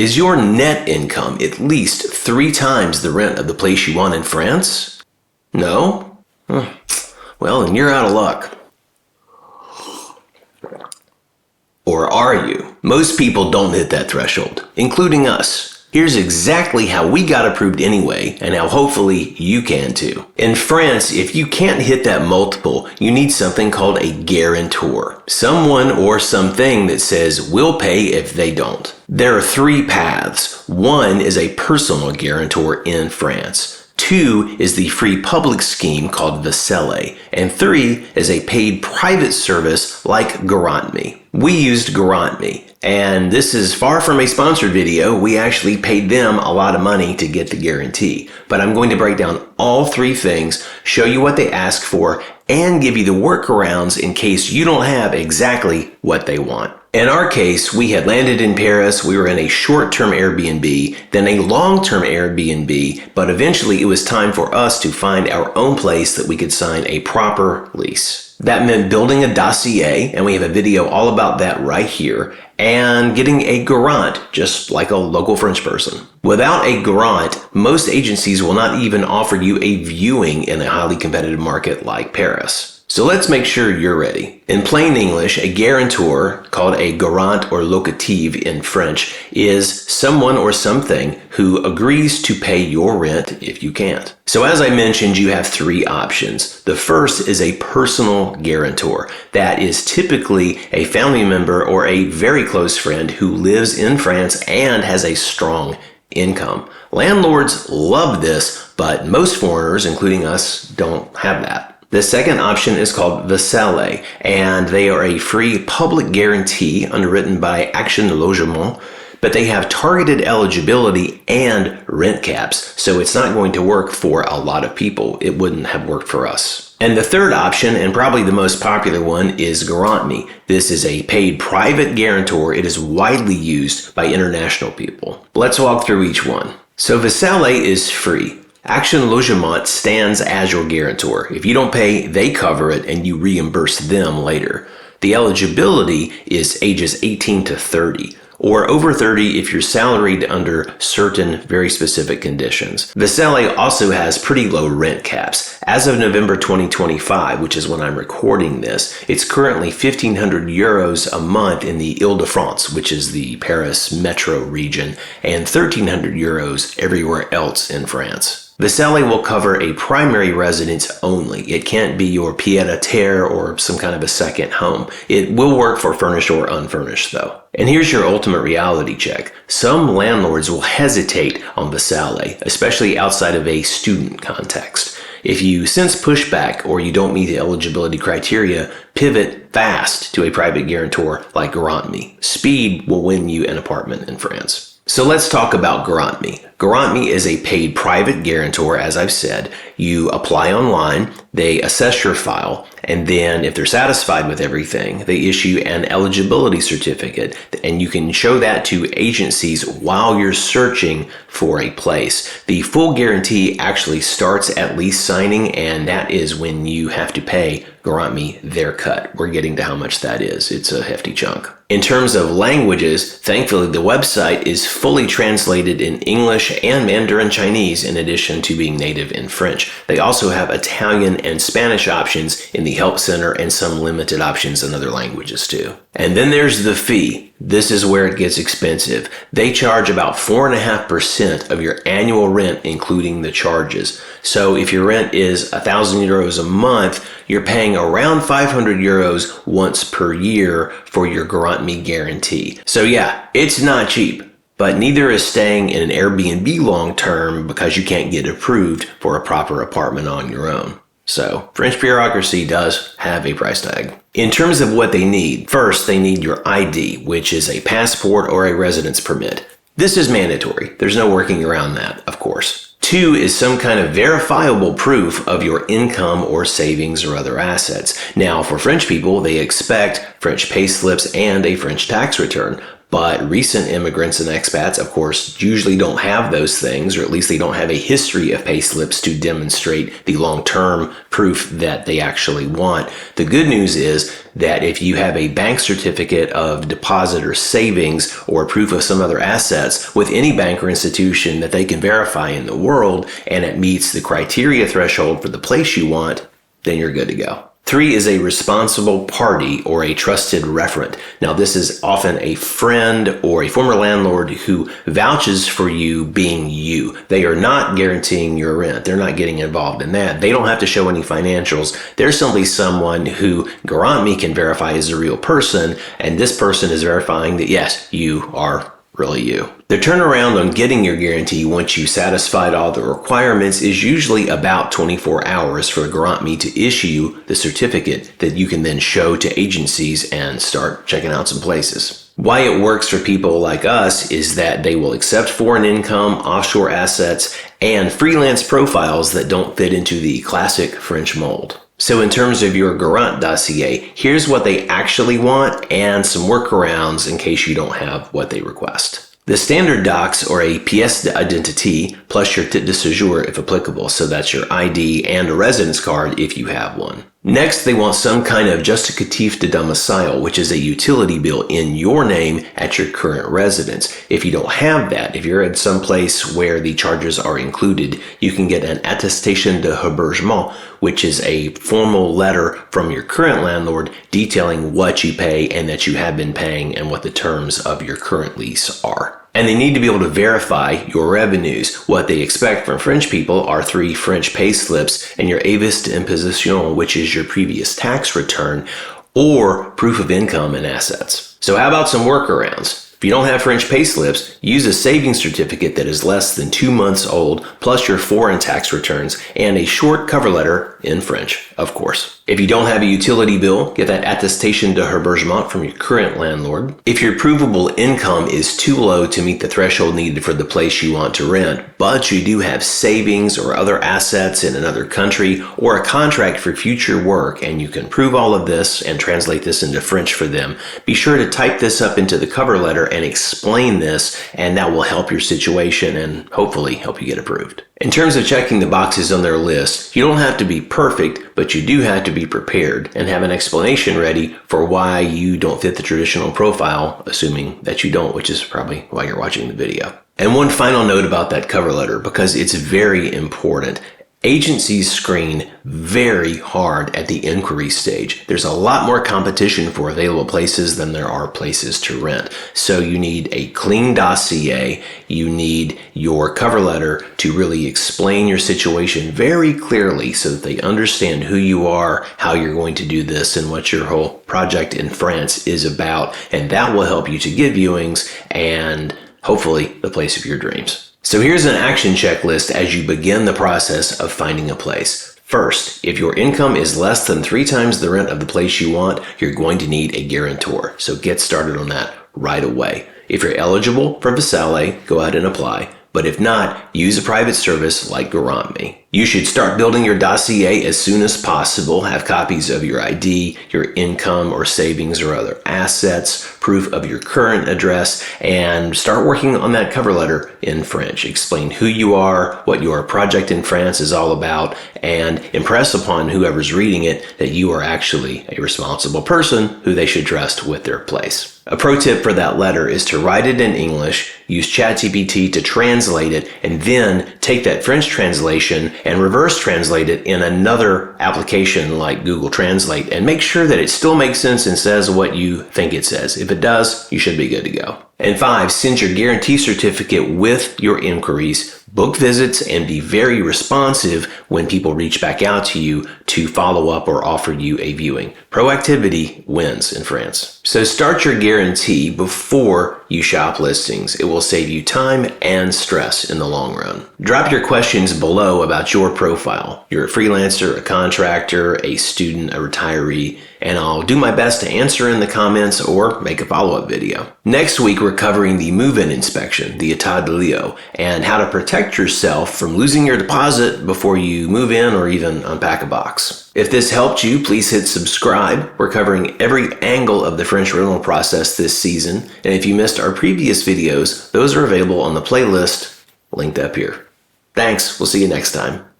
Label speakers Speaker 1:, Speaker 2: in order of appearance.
Speaker 1: Is your net income at least 3 times the rent of the place you want in France? No? Well, then you're out of luck. Or are you? Most people don't hit that threshold, including us. Here's exactly how we got approved anyway, and how hopefully you can too. In France, if you can't hit that multiple, you need something called a guarantor. Someone or something that says we'll pay if they don't. There are 3 paths. 1 is a personal guarantor in France. 2 is the free public scheme called Visale, and 3 is a paid private service like GarantMe. We used GarantMe, and this is far from a sponsored video. We actually paid them a lot of money to get the guarantee. But I'm going to break down all 3 things, show you what they ask for, and give you the workarounds in case you don't have exactly what they want. In our case, we had landed in Paris, we were in a short-term Airbnb, then a long-term Airbnb, but eventually it was time for us to find our own place that we could sign a proper lease. That meant building a dossier, and we have a video all about that right here, and getting a garant, just like a local French person. Without a garant, most agencies will not even offer you a viewing in a highly competitive market like Paris. So let's make sure you're ready. In plain English, a guarantor, called a garant or locative in French, is someone or something who agrees to pay your rent if you can't. So as I mentioned, you have 3 options. The first is a personal guarantor. That is typically a family member or a very close friend who lives in France and has a strong income. Landlords love this, but most foreigners, including us, don't have that. The second option is called Visale, and they are a free public guarantee underwritten by Action Logement, but they have targeted eligibility and rent caps, so it's not going to work for a lot of people. It wouldn't have worked for us. And the third option, and probably the most popular one, is GarantMe. This is a paid private guarantor. It is widely used by international people. Let's walk through each one. So Visale is free. Action Logement stands as your guarantor. If you don't pay, they cover it and you reimburse them later. The eligibility is ages 18 to 30, or over 30 if you're salaried under certain very specific conditions. Visale also has pretty low rent caps. As of November 2025, which is when I'm recording this, it's currently 1,500 euros a month in the Île-de-France, which is the Paris metro region, and 1,300 euros everywhere else in France. Visale will cover a primary residence only. It can't be your pied-à-terre or some kind of a second home. It will work for furnished or unfurnished though. And here's your ultimate reality check. Some landlords will hesitate on Visale, especially outside of a student context. If you sense pushback or you don't meet the eligibility criteria, pivot fast to a private guarantor like GarantMe. Speed will win you an apartment in France. So let's talk about GarantMe. GarantMe is a paid private guarantor, as I've said. You apply online, they assess your file, and then if they're satisfied with everything, they issue an eligibility certificate, and you can show that to agencies while you're searching for a place. The full guarantee actually starts at lease signing, and that is when you have to pay GarantMe their cut. We're getting to how much that is. It's a hefty chunk. In terms of languages, thankfully the website is fully translated in English and Mandarin Chinese in addition to being native in French. They also have Italian and Spanish options in the Help Center and some limited options in other languages too. And then there's the fee. This is where it gets expensive. They charge about 4.5% of your annual rent, including the charges. So if your rent is 1,000 euros a month, you're paying around 500 euros once per year for your GarantMe guarantee. So yeah, it's not cheap, but neither is staying in an Airbnb long term because you can't get approved for a proper apartment on your own. So French bureaucracy does have a price tag. In terms of what they need, first they need your ID, which is a passport or a residence permit. This is mandatory. There's no working around that, of course. 2 is some kind of verifiable proof of your income or savings or other assets. Now, for French people, they expect French payslips and a French tax return. But recent immigrants and expats, of course, usually don't have those things, or at least they don't have a history of payslips to demonstrate the long-term proof that they actually want. The good news is that if you have a bank certificate of deposit or savings or proof of some other assets with any bank or institution that they can verify in the world, and it meets the criteria threshold for the place you want, then you're good to go. 3 is a responsible party or a trusted referent. Now, this is often a friend or a former landlord who vouches for you being you. They are not guaranteeing your rent. They're not getting involved in that. They don't have to show any financials. They're simply someone who GarantMe can verify is a real person, and this person is verifying that, yes, you are really you. The turnaround on getting your guarantee once you satisfied all the requirements is usually about 24 hours for GarantMe to issue the certificate that you can then show to agencies and start checking out some places. Why it works for people like us is that they will accept foreign income, offshore assets, and freelance profiles that don't fit into the classic French mold. So in terms of your Garant dossier, here's what they actually want and some workarounds in case you don't have what they request. The standard docs are a pièce d'identité plus your titre de séjour if applicable, so that's your ID and a residence card if you have one. Next, they want some kind of justificatif de domicile, which is a utility bill in your name at your current residence. If you don't have that, if you're at some place where the charges are included, you can get an attestation de hébergement, which is a formal letter from your current landlord detailing what you pay and that you have been paying and what the terms of your current lease are. And they need to be able to verify your revenues. What they expect from French people are 3 French payslips and your avis d'imposition, which is your previous tax return, or proof of income and assets. So how about some workarounds? If you don't have French payslips, use a savings certificate that is less than 2 months old, plus your foreign tax returns, and a short cover letter in French, of course. If you don't have a utility bill, get that attestation de hébergement from your current landlord. If your provable income is too low to meet the threshold needed for the place you want to rent, but you do have savings or other assets in another country or a contract for future work, and you can prove all of this and translate this into French for them, be sure to type this up into the cover letter and explain this, and that will help your situation and hopefully help you get approved. In terms of checking the boxes on their list, you don't have to be perfect, but you do have to be prepared and have an explanation ready for why you don't fit the traditional profile, assuming that you don't, which is probably why you're watching the video. And one final note about that cover letter, because it's very important. Agencies screen very hard at the inquiry stage. There's a lot more competition for available places than there are places to rent. So you need a clean dossier. You need your cover letter to really explain your situation very clearly so that they understand who you are, how you're going to do this, and what your whole project in France is about. And that will help you to get viewings and hopefully the place of your dreams. So here's an action checklist as you begin the process of finding a place. First, if your income is less than 3 times the rent of the place you want, you're going to need a guarantor. So get started on that right away. If you're eligible for Visale, go ahead and apply. But if not, use a private service like GarantMe. You should start building your dossier as soon as possible. Have copies of your ID, your income or savings or other assets, proof of your current address, and start working on that cover letter in French. Explain who you are, what your project in France is all about, and impress upon whoever's reading it that you are actually a responsible person who they should trust with their place. A pro tip for that letter is to write it in English, use ChatGPT to translate it, and then take that French translation and reverse translate it in another application like Google Translate and make sure that it still makes sense and says what you think it says. If it does, you should be good to go. And 5, send your guarantee certificate with your inquiries. Book visits and be very responsive when people reach back out to you to follow up or offer you a viewing. Proactivity wins in France. So start your guarantee before you shop listings. It will save you time and stress in the long run. Drop your questions below about your profile. You're a freelancer, a contractor, a student, a retiree, and I'll do my best to answer in the comments or make a follow-up video. Next week, we're covering the move-in inspection, the État de lieux, and how to protect yourself from losing your deposit before you move in or even unpack a box. If this helped you, please hit subscribe. We're covering every angle of the French rental process this season, and if you missed our previous videos, those are available on the playlist linked up here. Thanks, we'll see you next time.